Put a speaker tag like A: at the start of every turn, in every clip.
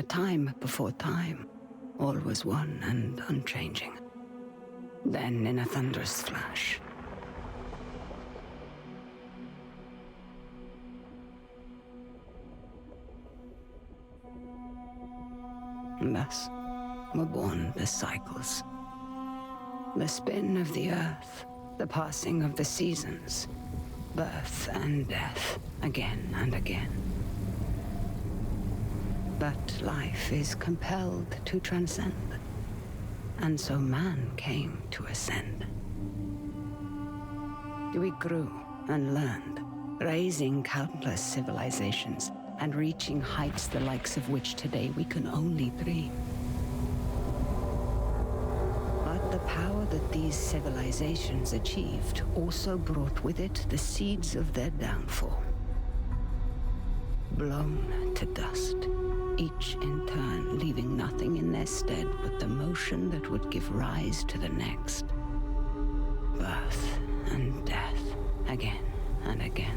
A: time before time, all was one and unchanging. Then, in a thunderous flash, thus were born the cycles. The spin of the earth, the passing of the seasons, birth and death, again and again. But life is compelled to transcend, and so man came to ascend. We grew and learned, raising countless civilizations and reaching heights the likes of which today we can only dream. But the power that these civilizations achieved also brought with it the seeds of their downfall. Blown to dust, each in turn leaving nothing in their stead but the motion that would give rise to the next. Birth and death, again and again.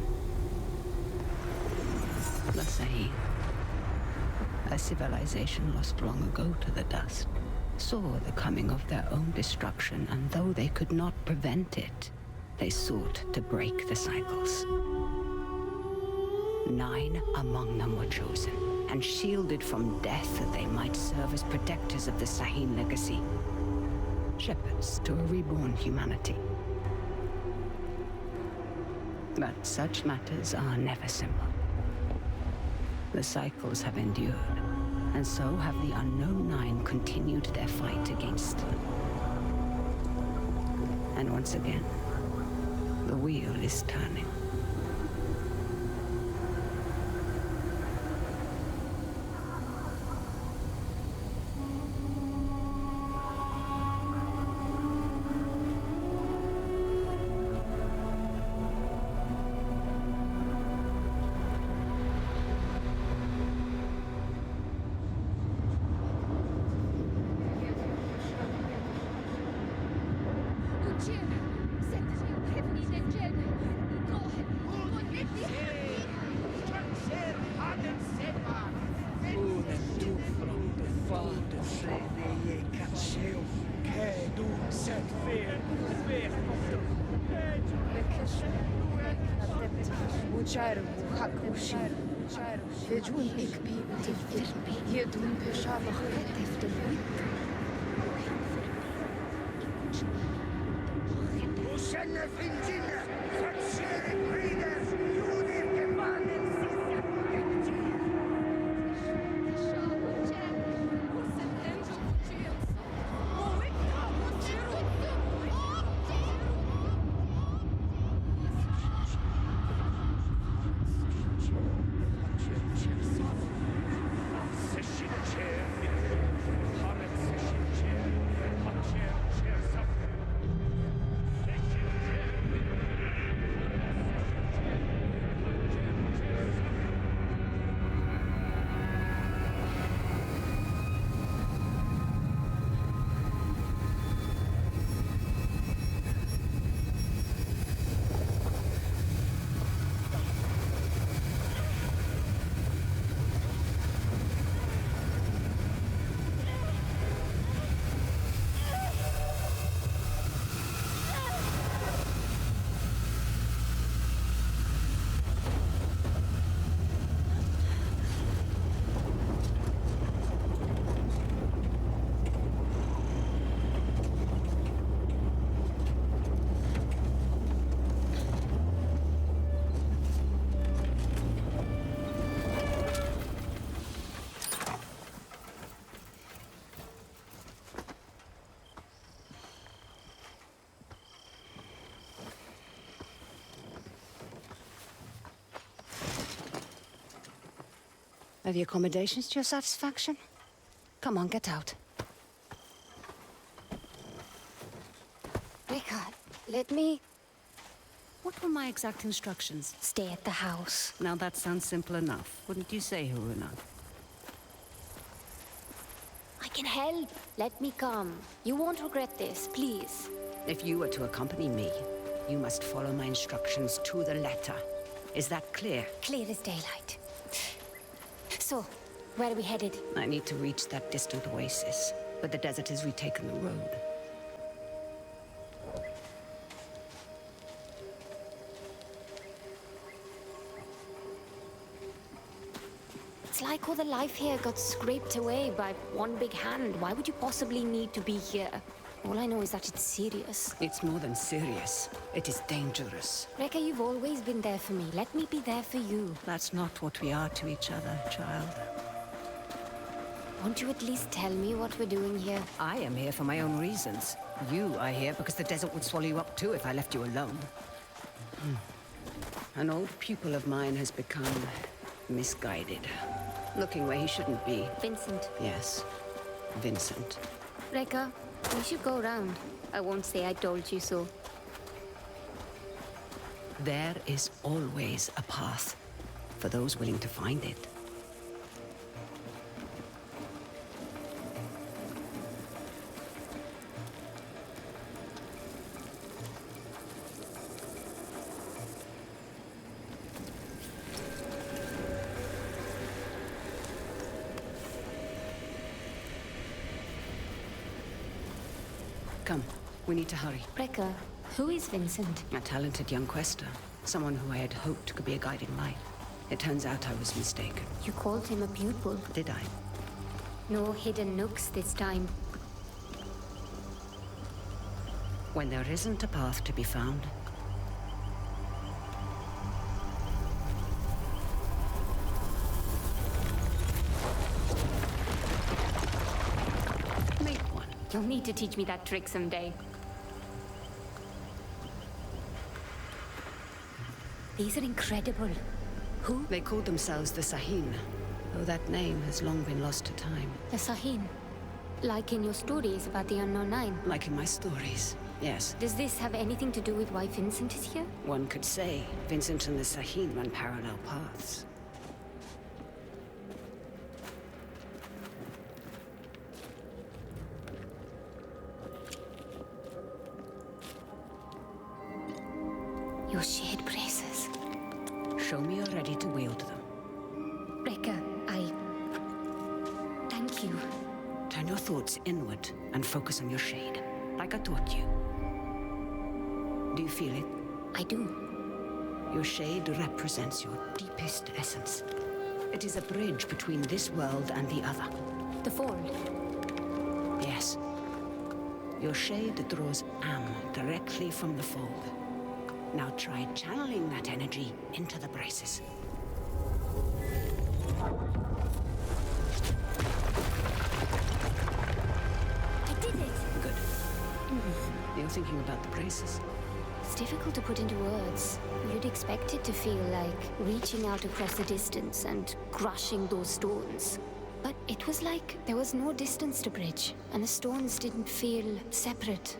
A: The same. A civilization lost long ago to the dust saw the coming of their own destruction, and though they could not prevent it, they sought to break the cycles. 9 among them were chosen and shielded from death that they might serve as protectors of the Sahin legacy, shepherds to a reborn humanity. But such matters are never simple. The cycles have endured, and so have the unknown 9 continued their fight against them. And once again, the wheel is turning. Are the accommodations to your satisfaction? Come on, get out.
B: Rika, let me...
A: What were my exact instructions?
B: Stay at the house.
A: Now that sounds simple enough, wouldn't you say, Haruna?
B: I can help. Let me come. You won't regret this, please.
A: If you were to accompany me, you must follow my instructions to the letter. Is that clear?
B: Clear as daylight. So, Where are we headed?
A: I need to reach that distant oasis, but the desert has retaken the road.
B: It's like all the life here got scraped away by one big hand. Why would you possibly need to be here? All I know is that it's serious.
A: It's more than serious. It is dangerous.
B: Rekka, you've always been there for me. Let me be there for you.
A: That's not what we are to each other, child.
B: Won't you at least tell me what we're doing here?
A: I am here for my own reasons. You are here because the desert would swallow you up too if I left you alone. An old pupil of mine has become misguided. Looking where he shouldn't be.
B: Vincent.
A: Yes, Vincent.
B: Rekka, we should go around. I won't say I told you so.
A: There is always a path for those willing to find it. Come, we need to hurry.
B: Rekka, who is Vincent?
A: A talented young quester. Someone who I had hoped could be a guiding light. It turns out I was mistaken.
B: You called him a pupil.
A: Did I?
B: No hidden nooks this time.
A: When there isn't a path to be found, make one.
B: You'll need to teach me that trick someday. These are incredible. Who?
A: They called themselves the Sahin, though that name has long been lost to time.
B: The Sahin. Like in your stories about the Unknown Nine.
A: Like in my stories, yes.
B: Does this have anything to do with why Vincent is here?
A: One could say Vincent and the Sahin run parallel paths.
B: Your shared braces.
A: Show me you're ready to wield them.
B: Rekka, thank you.
A: Turn your thoughts inward and focus on your shade, like I taught you. Do you feel it?
B: I do.
A: Your shade represents your deepest essence. It is a bridge between this world and the other.
B: The fold.
A: Yes. Your shade draws Am directly from the fold. Now try channeling that energy into the braces.
B: I did it!
A: Good. You're thinking about the braces.
B: It's difficult to put into words. You'd expect it to feel like reaching out across the distance and crushing those stones. But it was like there was no distance to bridge, and the stones didn't feel separate.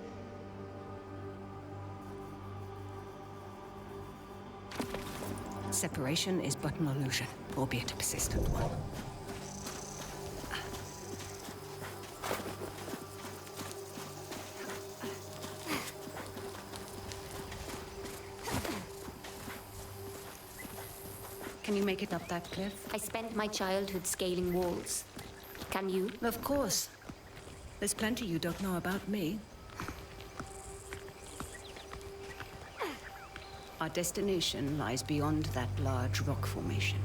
A: Separation is but an illusion, albeit a persistent one. Can you make it up that cliff?
B: I spent my childhood scaling walls. Can you?
A: Of course. There's plenty you don't know about me. Our destination lies beyond that large rock formation.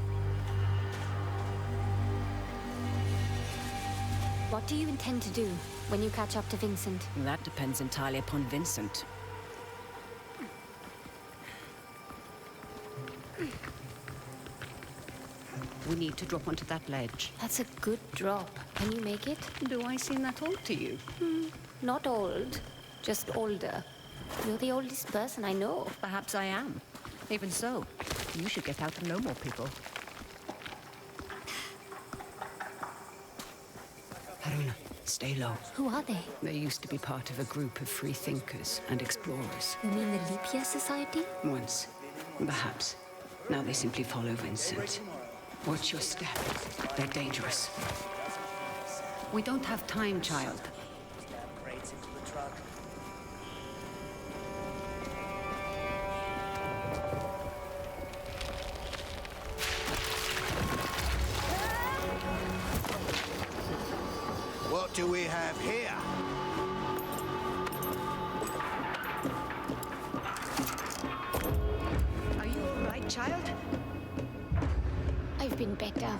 B: What do you intend to do when you catch up to Vincent?
A: That depends entirely upon Vincent. We need to drop onto that ledge.
B: That's a good drop. Can you make it?
A: Do I seem that old to you?
B: Not old, just older. You're the oldest person I know.
A: Perhaps I am. Even so, you should get out and know more people. Haruna, stay low.
B: Who are they?
A: They used to be part of a group of free thinkers and explorers.
B: You mean the Leap Year Society?
A: Once, perhaps. Now they simply follow Vincent. Watch your step. They're dangerous. We don't have time, child.
C: What do we have here?
A: Are you all right, child?
B: I've been better.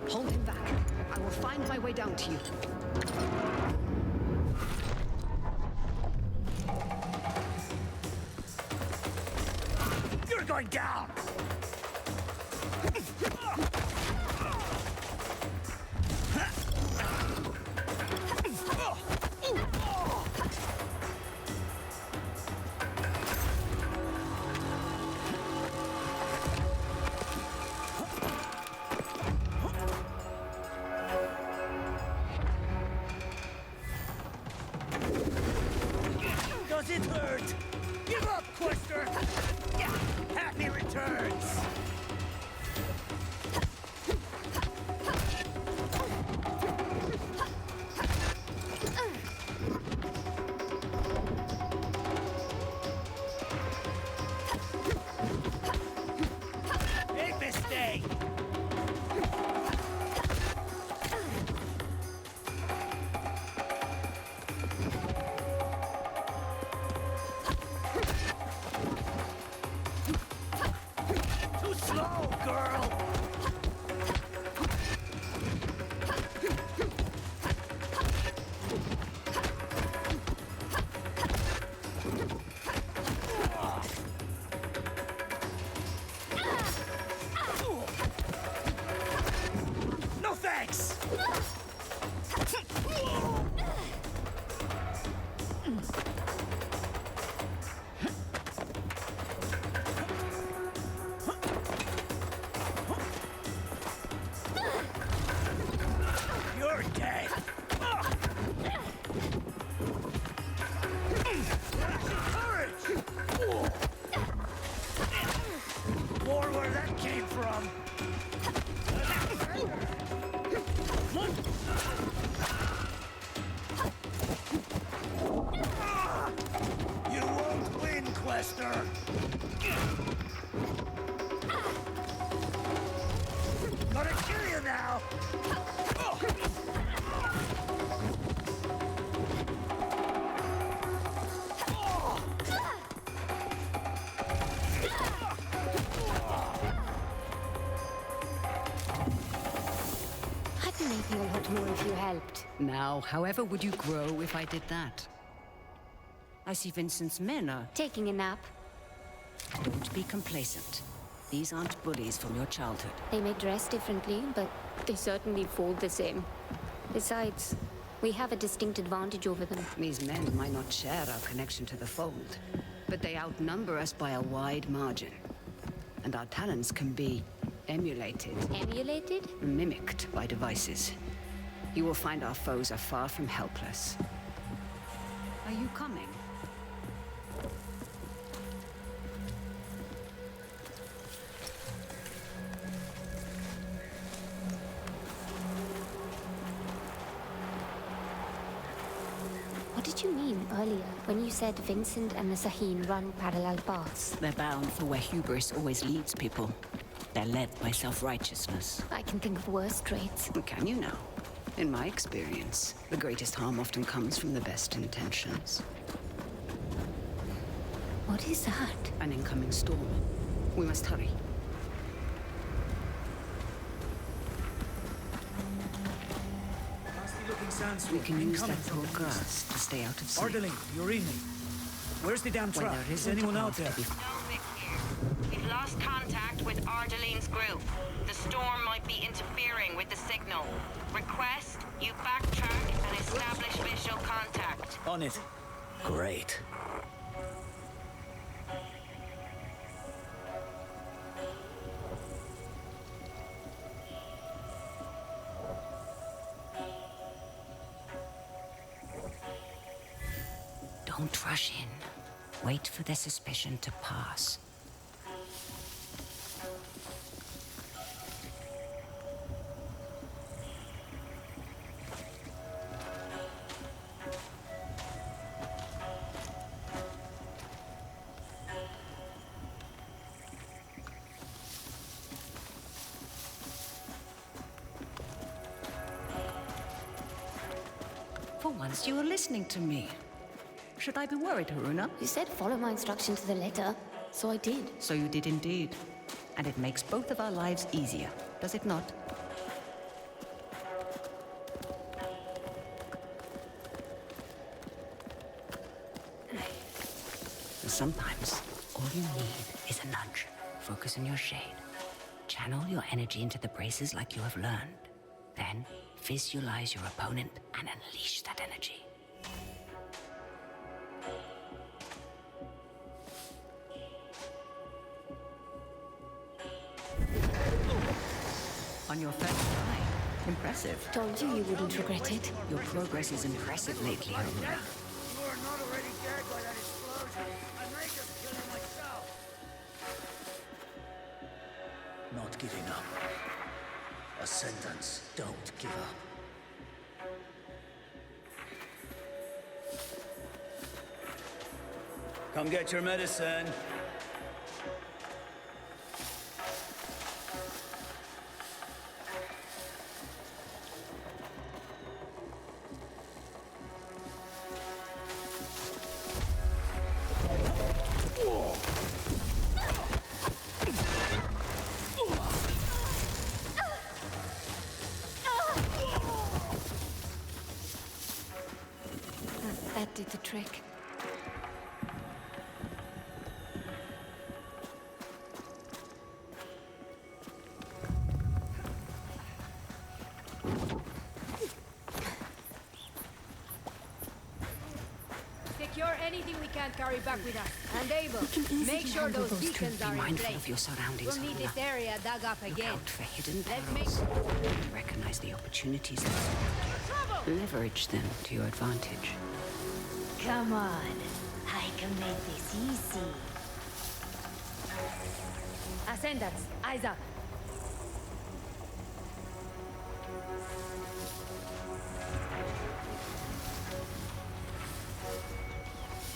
A: Hold him back. I will find my way down to you.
C: You're going down! Does it hurt? Give up, quester! Happy returns! Big mistake! Too slow, girl! No thanks! You're dead! Courage! More where that came from! You won't win, Quester! Gonna kill you now!
B: I'd be making a lot more if you helped.
A: Now, however would you grow if I did that? I see Vincent's men are...
B: Taking a nap.
A: Don't be complacent. These aren't bullies from your childhood.
B: They may dress differently, but they certainly fold the same. Besides, we have a distinct advantage over them.
A: These men might not share our connection to the fold, but they outnumber us by a wide margin. And our talents can be emulated,
B: Emulated?
A: mimicked by devices. You will find our foes are far from helpless. Are you coming?
B: What did you mean earlier when you said Vincent and the Saheen run parallel paths?
A: They're bound for where hubris always leads people. They're led by self-righteousness.
B: I can think of worse traits.
A: Can you now? In my experience, the greatest harm often comes from the best intentions.
B: What is that?
A: An incoming storm. We must hurry.
C: Nasty-looking sandstorm.
A: We can use
C: incoming
A: that
C: from
A: poor
C: the east.
A: grass to stay out of sight.
C: Ardeling, you're in me. Where's the damn
A: When
C: truck?
A: there
C: Is
A: isn't
C: anyone
A: a
C: out
A: path
C: there?
A: to be
D: Novik here. We've lost contact with Ardeline's group. The storm might be interfering with the signal. Request you backtrack and establish visual contact.
C: On it. Great.
A: Don't rush in. Wait for the suspicion to pass.
E: For once you were listening to me. Should I be worried, Haruna?
B: You said follow my instruction to the letter, so I did.
E: So you did indeed. And it makes both of our lives easier, does it not? Sometimes, all you need is a nudge. Focus on your shade. Channel your energy into the braces like you have learned. Then, visualize your opponent and unleash that energy. On your first try. Impressive.
B: Told you you wouldn't regret it.
E: Your progress is impressive lately, Haruna.
C: You are not already dead by that explosion. I may just kill you myself. Not giving up. A sentence. Don't give up. Come get your medicine.
B: That did the trick.
F: Secure anything we can't carry back with us. And Abel, make sure those beacons are
E: Be
F: in
E: mindful
F: place.
E: of your surroundings,
F: We'll need
E: Haruna.
F: this area dug up
E: Look
F: again.
E: out for hidden
F: Let's
E: perils. Recognize the opportunities that surround you. Leverage them to your advantage.
F: Come on, I can make this easy. Ascendants, eyes up.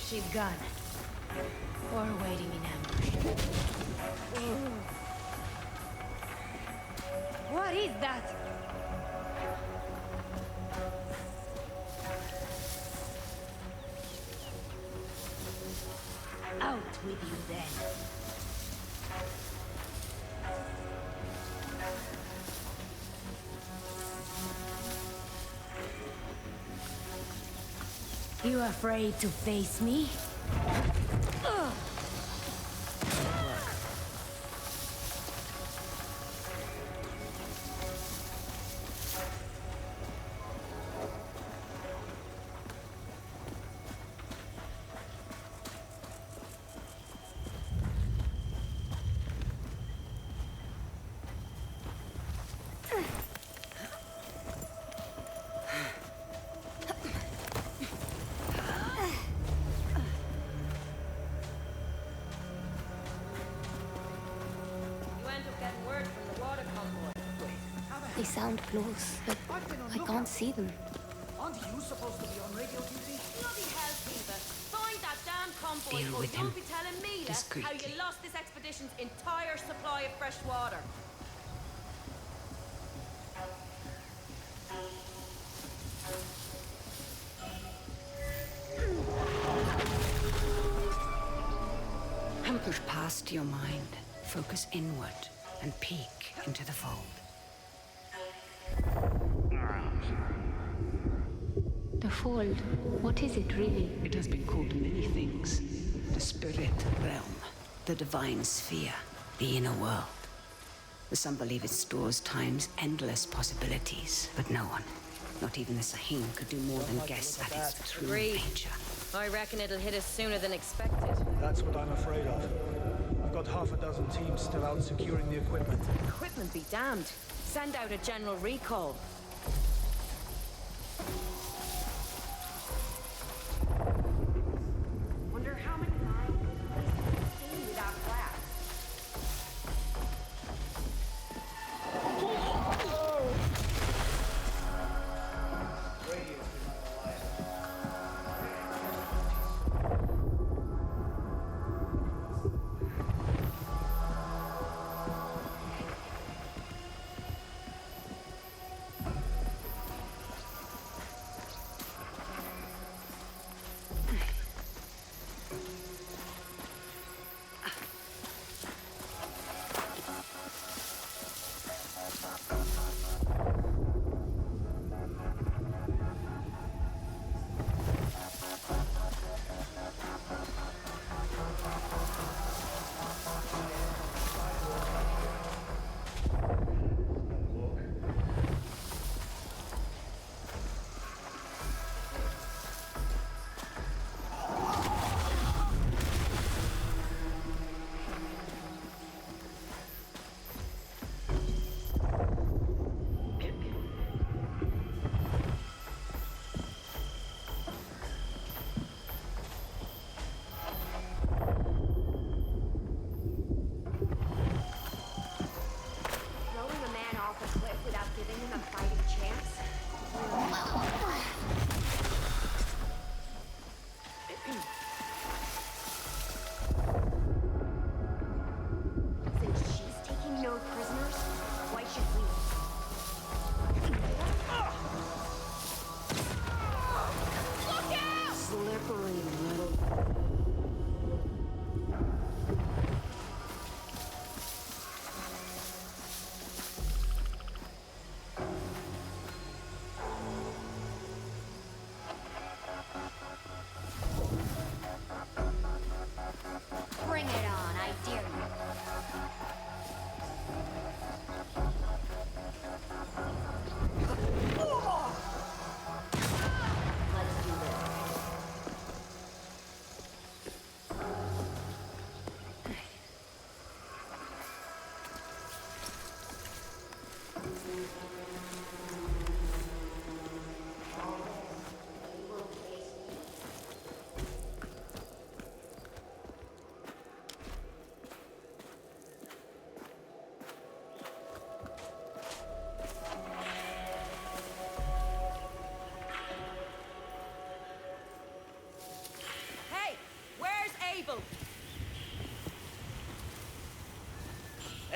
F: She's gone. Or waiting in ambush. What is that? Out with you then. You afraid to face me? Ugh.
B: They sound close, but I can't see them.
C: Aren't you supposed to be on radio duty?
G: Bloody hell, Kiva. Find that damn convoy,
E: Deal
G: or
E: with
G: you'll
E: him
G: be telling me how
E: discreetly.
G: you lost this expedition's entire supply of fresh water.
E: Push past your mind, focus inward, and peek into the fold.
B: The fold, what is it really?
E: It has been called many things. The spirit realm, the divine sphere, the inner world. Some believe it stores time's endless possibilities, but no one, not even the Sahim, could do more than guess at its true
G: Agreed.
E: nature.
G: I reckon it'll hit us sooner than expected.
H: That's what I'm afraid of. I've got half a dozen teams still out securing the equipment.
G: Equipment be damned. Send out a general recall. Wonder how many times we've seen that class.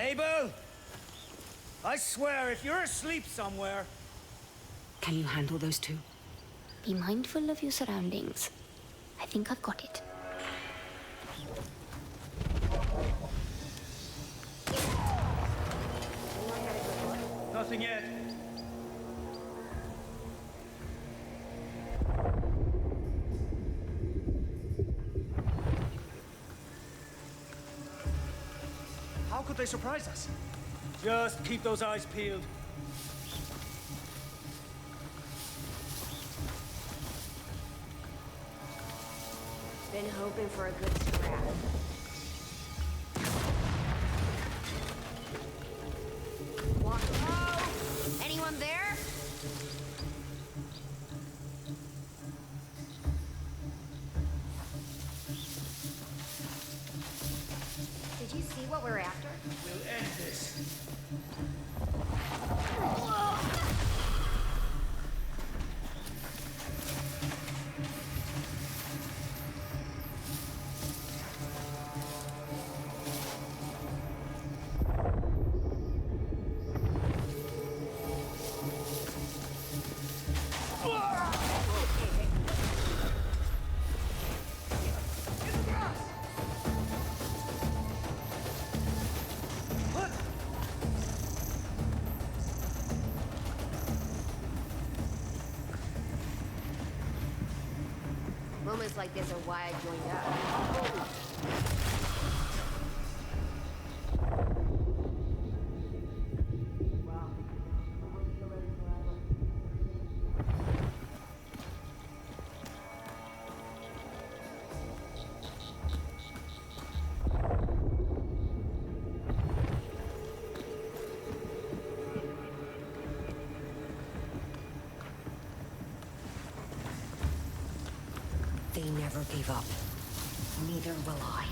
H: Abel! I swear, if you're asleep somewhere...
E: Can you handle those two?
B: Be mindful of your surroundings. I think I've got it.
H: Nothing yet. How could they surprise us? Just keep those eyes peeled.
G: Been hoping for a good scrap. Walk low! Anyone there? Did you see what we're after?
H: We'll end this.
G: Moments like this are why I joined up. They never gave up. Neither will I.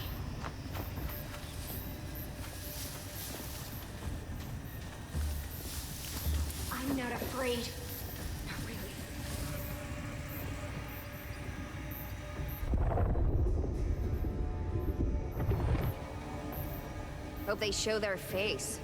G: I'm not afraid. Not really. Hope they show their face.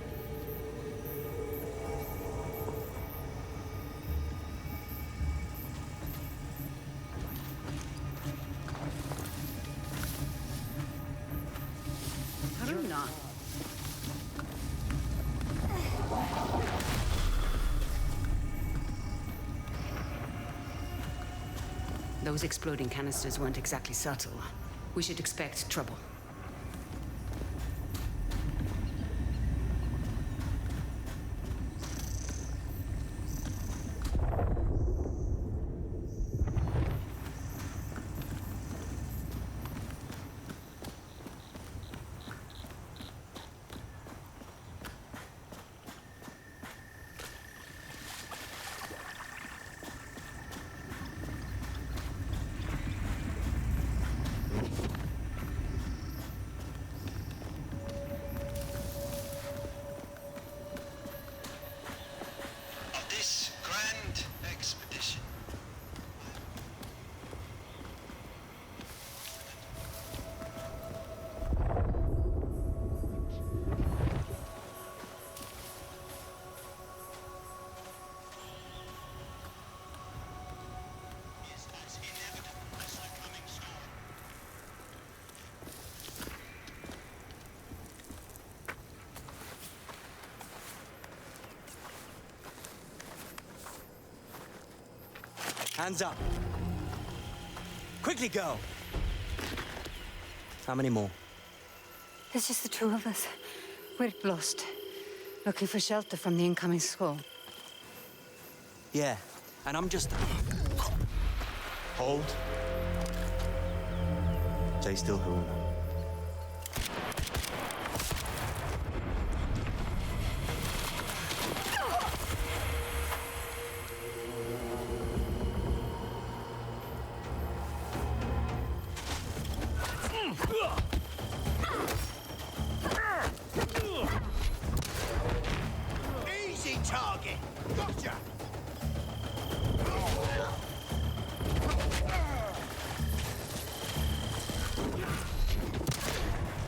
E: Haruna. Those exploding canisters weren't exactly subtle. We should expect trouble.
I: This grand expedition. Is as inevitable as the coming storm.
J: Hands up. Quickly go. How many more?
E: There's just the two of us. We're lost. Looking for shelter from the incoming squall.
J: Yeah, and I'm just... Hold. Stay still, Haruno.
C: Easy target! Gotcha!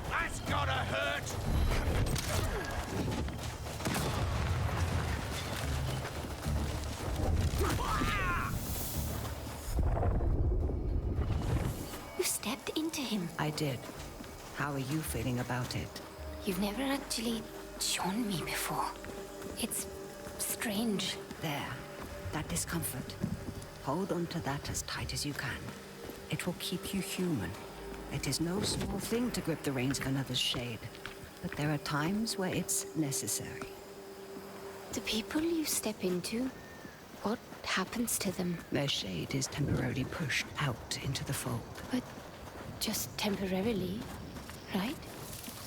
C: That's gotta hurt!
B: You stepped into him.
E: I did. How are you feeling about it?
B: You've never actually shown me before. It's strange.
E: There. That discomfort. Hold on to that as tight as you can. It will keep you human. It is no small thing to grip the reins of another's shade. But there are times where it's necessary.
B: The people you step into, what happens to them?
E: Their shade is temporarily pushed out into the fold.
B: But just temporarily, right?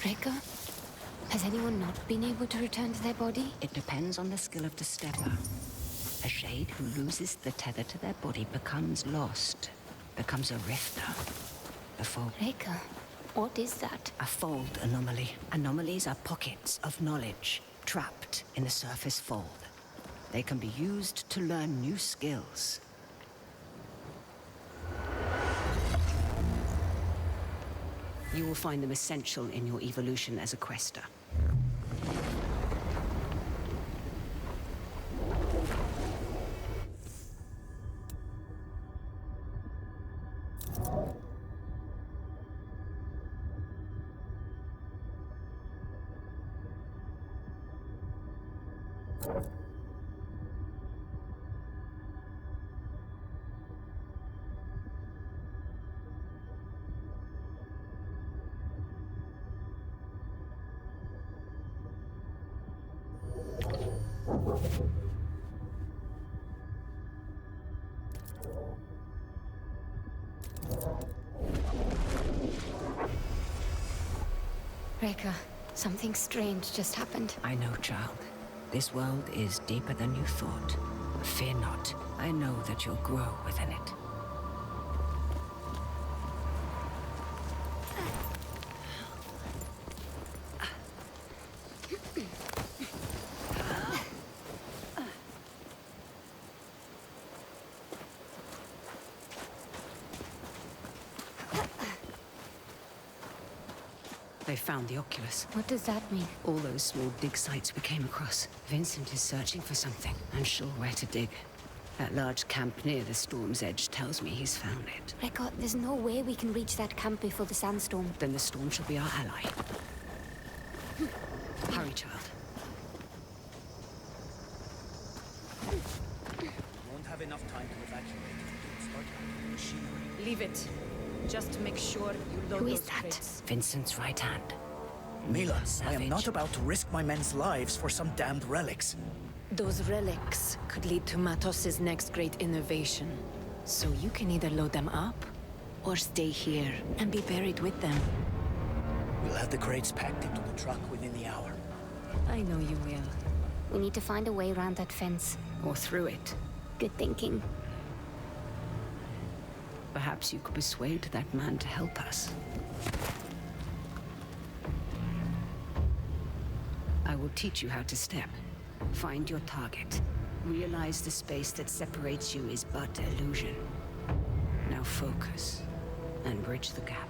B: Rekka? Has anyone not been able to return to their body?
E: It depends on the skill of the stepper. A shade who loses the tether to their body becomes lost, becomes a rifter. A fold.
B: Rekka, what is that?
E: A fold anomaly. Anomalies are pockets of knowledge, trapped in the surface fold. They can be used to learn new skills. You will find them essential in your evolution as a quester.
B: Rekka, something strange just happened.
E: I know, child. This world is deeper than you thought. Fear not. I know that you'll grow within it. They found the Oculus.
B: What does that mean?
E: All those small dig sites we came across. Vincent is searching for something. Unsure where to dig. That large camp near the storm's edge tells me he's found it.
B: Rekka, there's no way we can reach that camp before the sandstorm.
E: Then the storm shall be our ally. Hurry, child.
C: Won't have enough time to evacuate. Start machinery.
F: Leave it. Just make sure you load
B: Who is
F: those
B: that?
F: crates.
E: Vincent's right hand.
C: Mila, I
E: Savage.
C: am not about to risk my men's lives for some damned relics.
F: Those relics could lead to Matos's next great innovation. So you can either load them up, or stay here and be buried with them.
C: We'll have the crates packed into the truck within the hour.
F: I know you will.
B: We need to find a way around that fence.
E: Or through it.
B: Good thinking.
E: Perhaps you could persuade that man to help us. I will teach you how to step. Find your target. Realize the space that separates you is but illusion. Now focus and bridge the gap.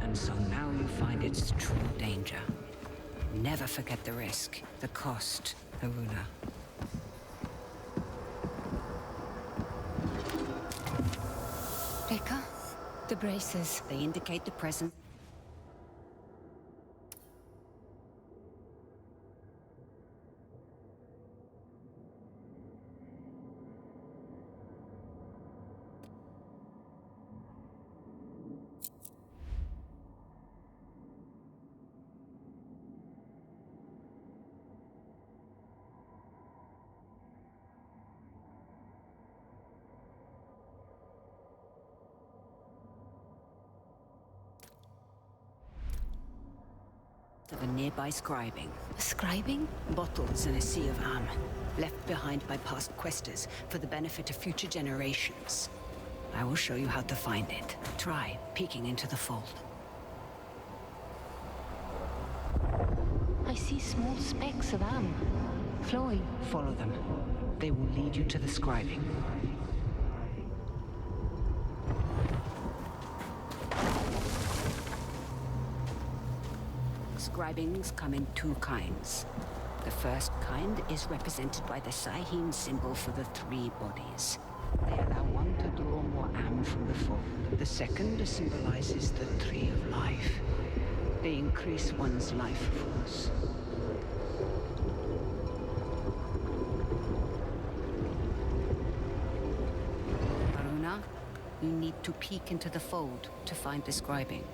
E: And so now you find its true danger. Never forget the risk, the cost, Haruna.
B: Rekka, the braces.
E: They indicate the presence. part of a nearby scribing.
B: Scribing?
E: Bottles in a sea of am, left behind by past questers for the benefit of future generations. I will show you how to find it. Try peeking into the fold.
B: I see small specks of am flowing.
E: Follow them. They will lead you to the scribing. Scribings come in two kinds. The first kind is represented by the Sahim symbol for the three bodies. They allow one to draw more am from the fold. The second symbolizes the tree of life. They increase one's life force. Haruna, you need to peek into the fold to find the scribing.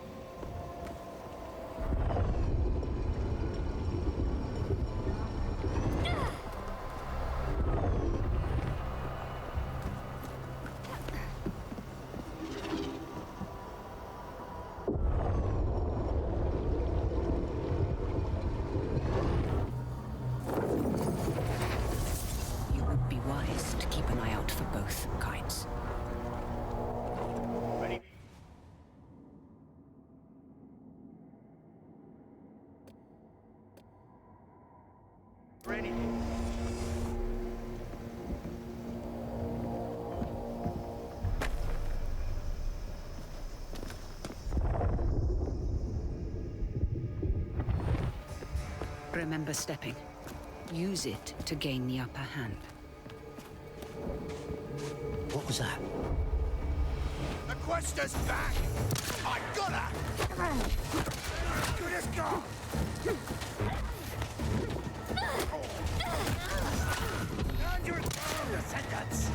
E: Remember stepping. Use it to gain the upper hand.
C: What was that?
I: The quester's back! I got her! Good as gone! And you're down, descendants!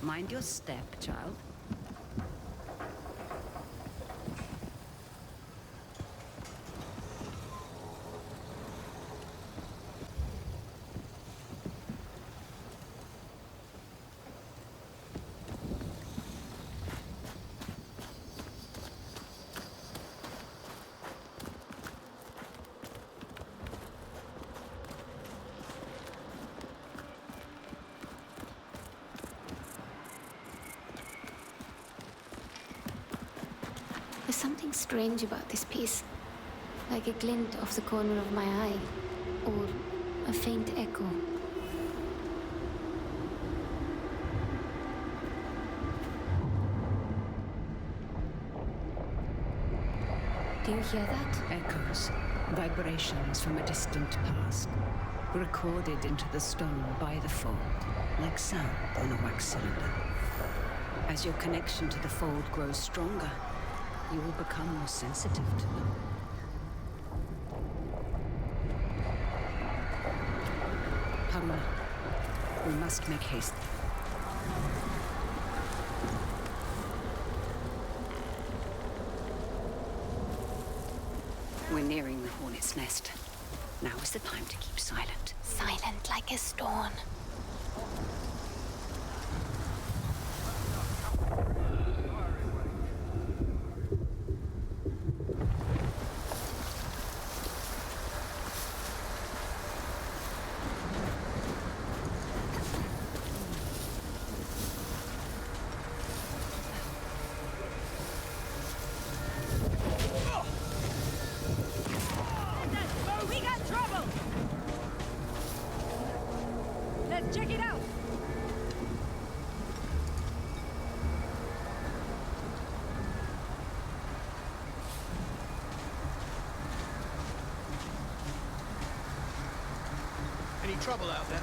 E: Mind your step, child.
B: There's something strange about this piece. Like a glint off the corner of my eye. Or a faint echo. Do you hear that?
E: Echoes, vibrations from a distant past, recorded into the stone by the fold, like sound on a wax cylinder. As your connection to the fold grows stronger, you will become more sensitive to them. Haruno, we must make haste. We're nearing the hornet's nest. Now is the time to keep silent.
B: Silent like a stone.
I: Any trouble out there?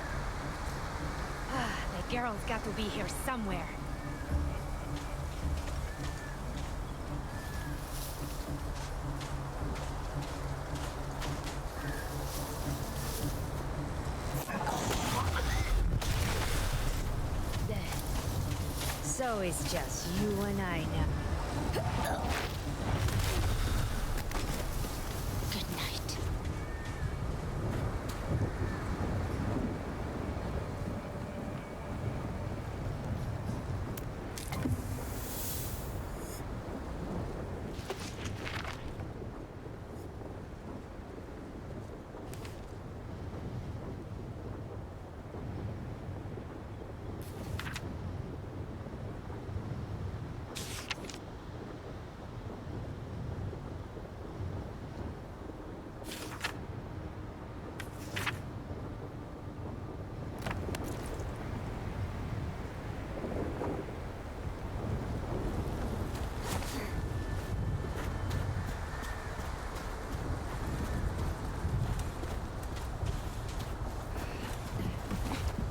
F: The girl's got to be here somewhere.
K: So it's just you and I now.
B: Good night.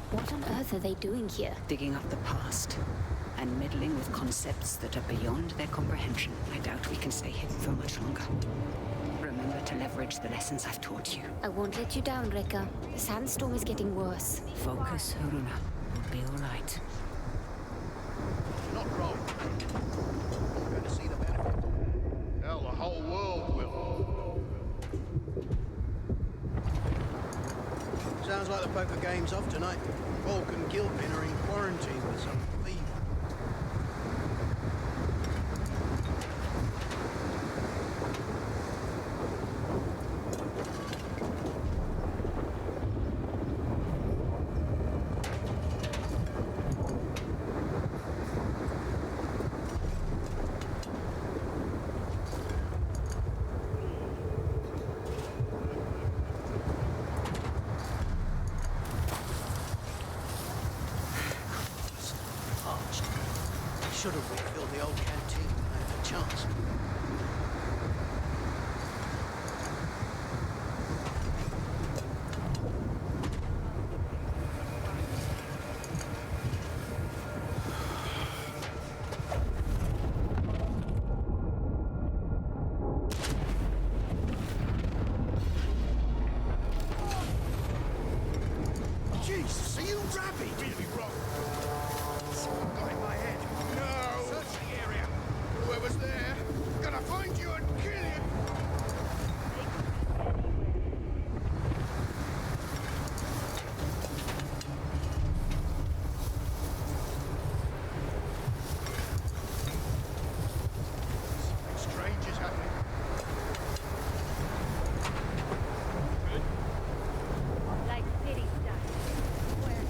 B: What on earth are they doing here?
E: Digging up the past and meddling with concepts that are beyond their comprehension. I doubt we can stay hidden for much longer. Remember to leverage the lessons I've taught you.
B: I won't let you down, Rekka. The sandstorm is getting worse.
E: Focus, Haruna. We'll be all right.
I: Not wrong. I'm going to see the benefit. Hell, the whole world will. Sounds like the poker game's off tonight. Volk and Gilpin are in quarantine with some fever. Should have refilled the old canteen when I had a chance. Jesus, are you rabid? Really wrong. Someone got in my head. No! Search the area. Whoever's there, gonna find you and kill you. Something strange is happening.
K: Like city stuff. Where?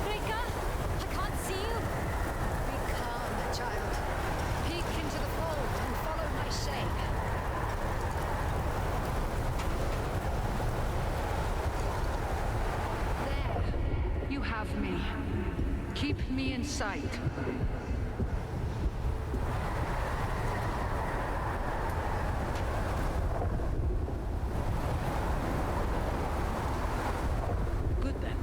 K: Rekka! I can't see you! Be calm, child. Peek into the fold and follow my shade.
L: There. You have me. Keep me in sight. Good then.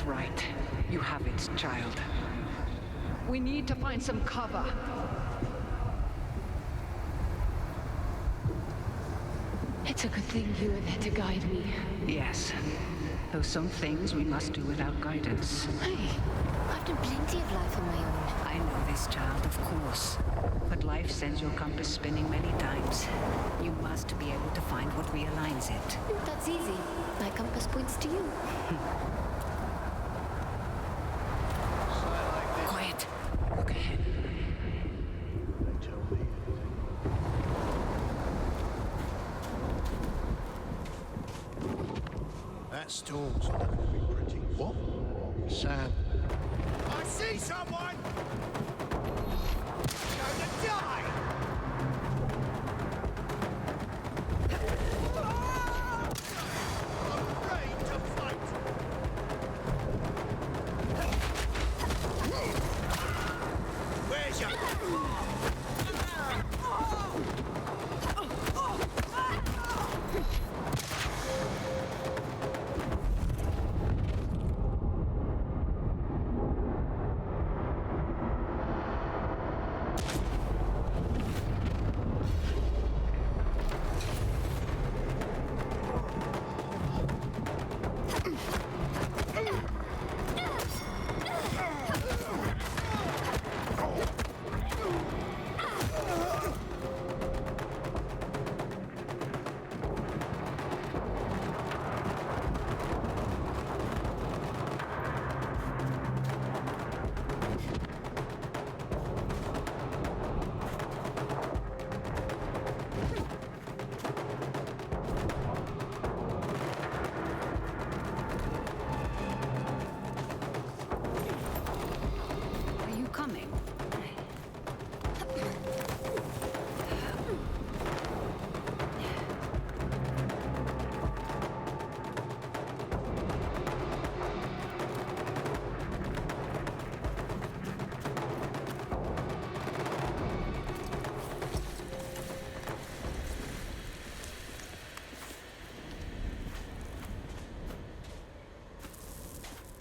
L: Right. You have it, child. We need to find some cover.
A: It's a good thing you were there to guide me. Yes. Though some things we must do without guidance.
B: Hey, I've done plenty of life on my own.
A: I know this, child, of course. But life sends your compass spinning many times. You must be able to find what realigns it.
B: That's easy. My compass points to you.
A: Quiet. Look ahead.
I: That storm's not going to be pretty. What? Sam. I see someone! Gonna die! I'm ready to fight! Where's your...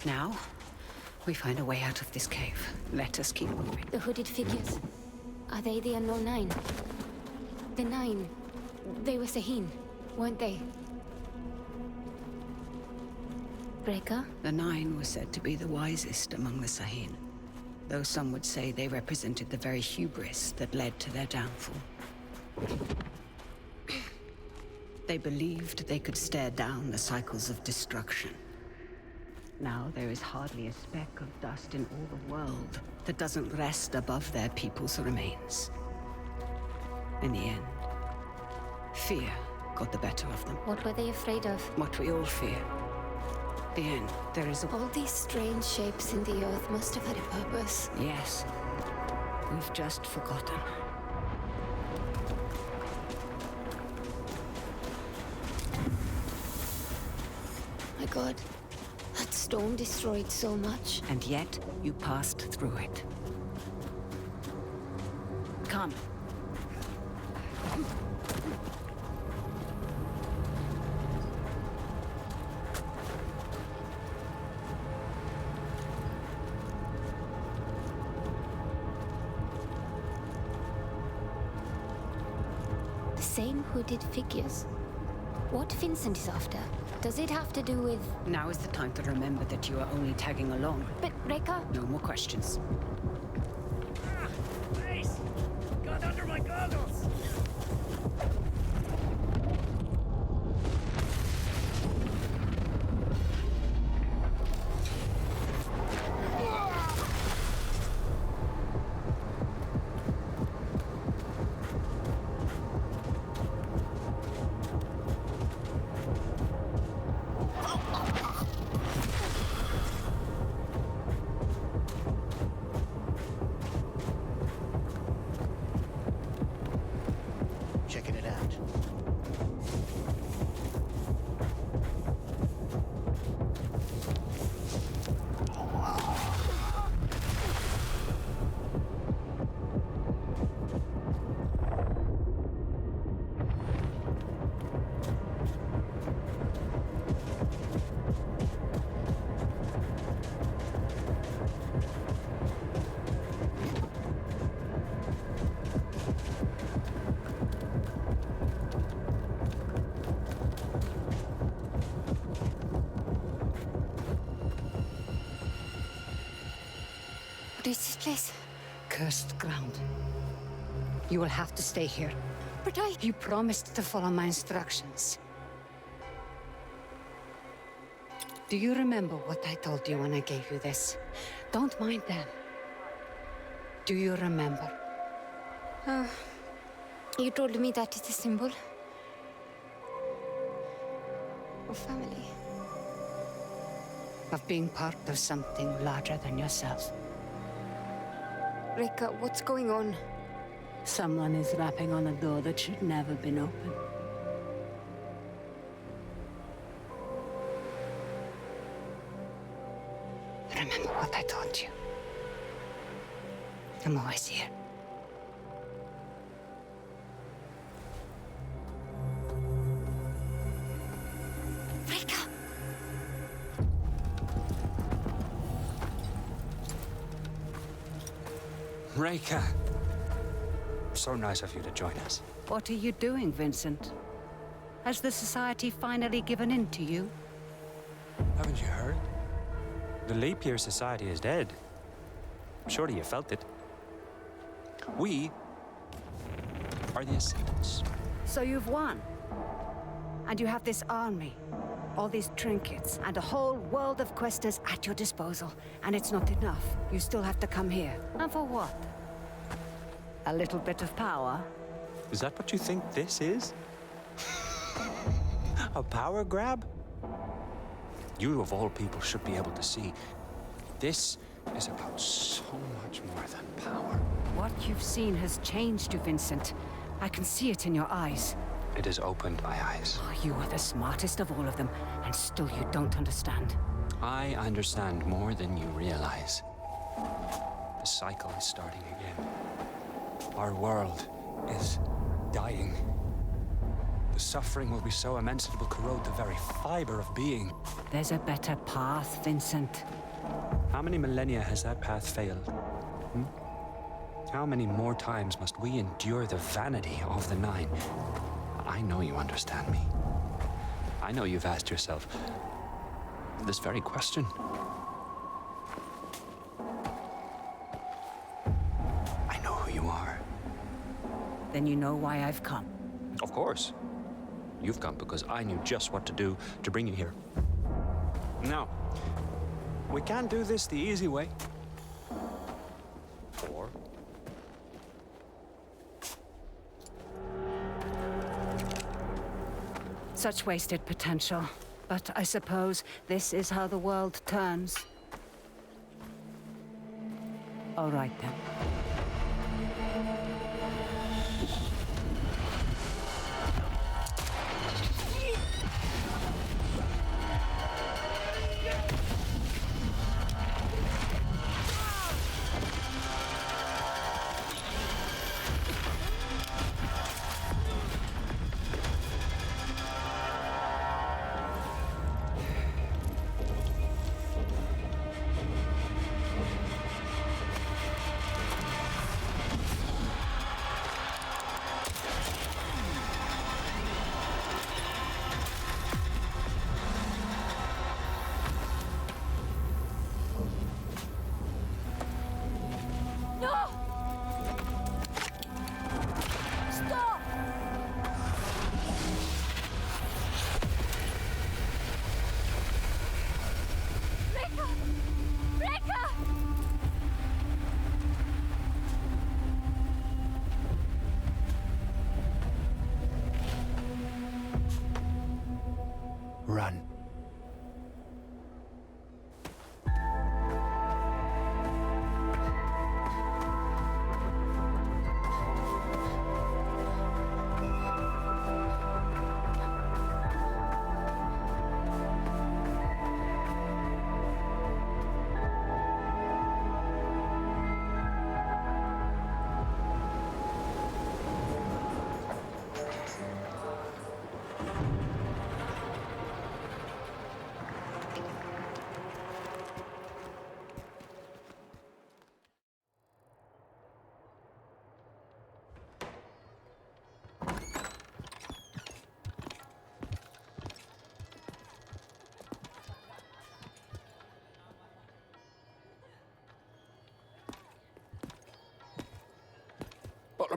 A: Now, we find a way out of this cave. Let us keep moving.
B: The hooded figures. Are they the unknown nine? The nine. They were Sahin, weren't they? Breaker?
A: The nine were said to be the wisest among the Sahin, though some would say they represented the very hubris that led to their downfall. They believed they could stare down the cycles of destruction. Now there is hardly a speck of dust in all the world that doesn't rest above their people's remains. In the end, fear got the better of them.
B: What were they afraid of?
A: What we all fear. The end. There is a...
B: All these strange shapes in the earth must have had a purpose.
A: Yes. We've just forgotten.
B: My God. That storm destroyed so much.
A: And yet, you passed through it. Come.
B: The same hooded figures. What Vincent is after? Does it have to do with...
A: Now is the time to remember that you are only tagging along.
B: But, Rekka...
A: No more questions.
C: Face! Got under my goggles!
B: Please.
A: Cursed ground. You will have to stay here.
B: But
A: You promised to follow my instructions. Do you remember what I told you when I gave you this? Don't mind them. Do you remember?
B: You told me that is a symbol of family.
A: Of being part of something larger than yourself.
B: Reka, what's going on?
A: Someone is rapping on a door that should never been opened. Remember what I told you. I'm always here.
B: Reka!
M: Reka! So nice of you to join us.
A: What are you doing, Vincent? Has the society finally given in to you?
M: Haven't you heard? The leap year society is dead. Surely you felt it. We are the ascendants.
A: So you've won. And you have this army, all these trinkets, and a whole world of questers at your disposal. And it's not enough. You still have to come here. And for what? A little bit of power?
M: Is that what you think this is? A power grab? You of all people should be able to see. This is about so much more than power.
A: What you've seen has changed you, Vincent. I can see it in your eyes.
M: It has opened my eyes.
A: Oh, you are the smartest of all of them, and still you don't understand.
M: I understand more than you realize. The cycle is starting again. Our world is dying. The suffering will be so immense it will corrode the very fiber of being.
A: There's a better path, Vincent.
M: How many millennia has that path failed? How many more times must we endure the vanity of the Nine? I know you understand me. I know you've asked yourself this very question. I know who you are.
A: Then you know why I've come.
M: Of course. You've come because I knew just what to do to bring you here. Now, we can't do this the easy way. Or
A: such wasted potential. But I suppose this is how the world turns. All right, then.
M: run.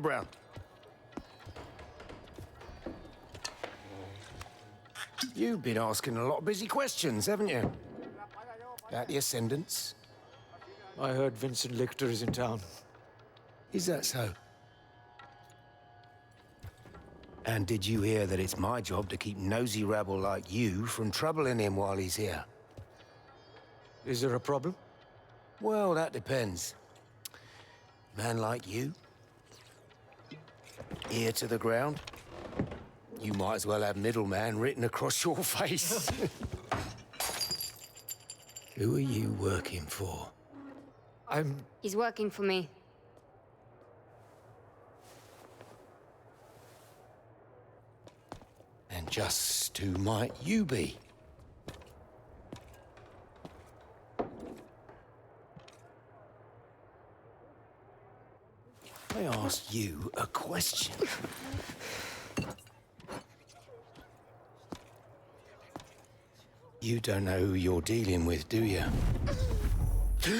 I: Brown. You've been asking a lot of busy questions, haven't you? About the Ascendants?
N: I heard Vincent Lichter is in town.
I: Is that so? And did you hear that it's my job to keep nosy rabble like you from troubling him while he's here?
N: Is there a problem?
I: Well, that depends. Man like you, ear to the ground, you might as well have middleman written across your face. Who are you working for?
B: He's working for me.
I: And just who might you be? I asked you a question. You don't know who you're dealing with, do you?
C: You're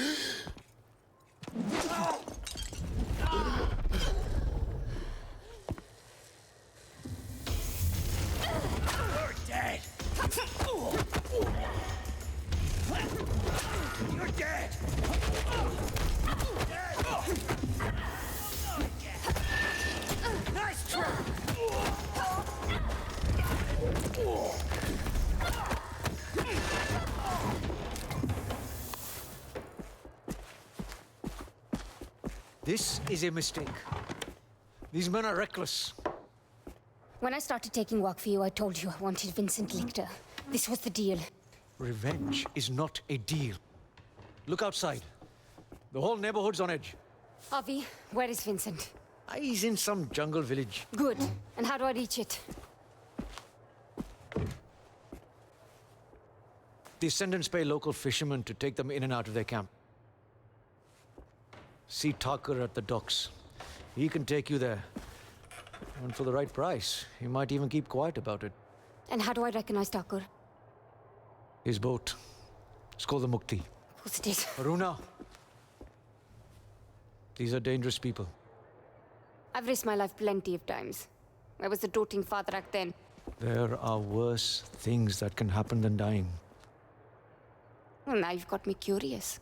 C: dead! You're dead! Nice try!
N: This is a mistake. These men are reckless.
B: When I started taking work for you, I told you I wanted Vincent Lichter. This was the deal.
N: Revenge is not a deal. Look outside. The whole neighborhood's on edge.
B: Avi, where is Vincent?
N: He's in some jungle village.
B: Good. And how do I reach it?
N: The Ascendants pay local fishermen to take them in and out of their camp. See Tucker at the docks. He can take you there. And for the right price, he might even keep quiet about it.
B: And how do I recognize Tucker?
N: His boat. It's called the Mukti.
B: Of course it is.
N: Haruna. These are dangerous people.
B: I've risked my life plenty of times. I was a doting father back then.
N: There are worse things that can happen than dying.
B: Well, now you've got me curious.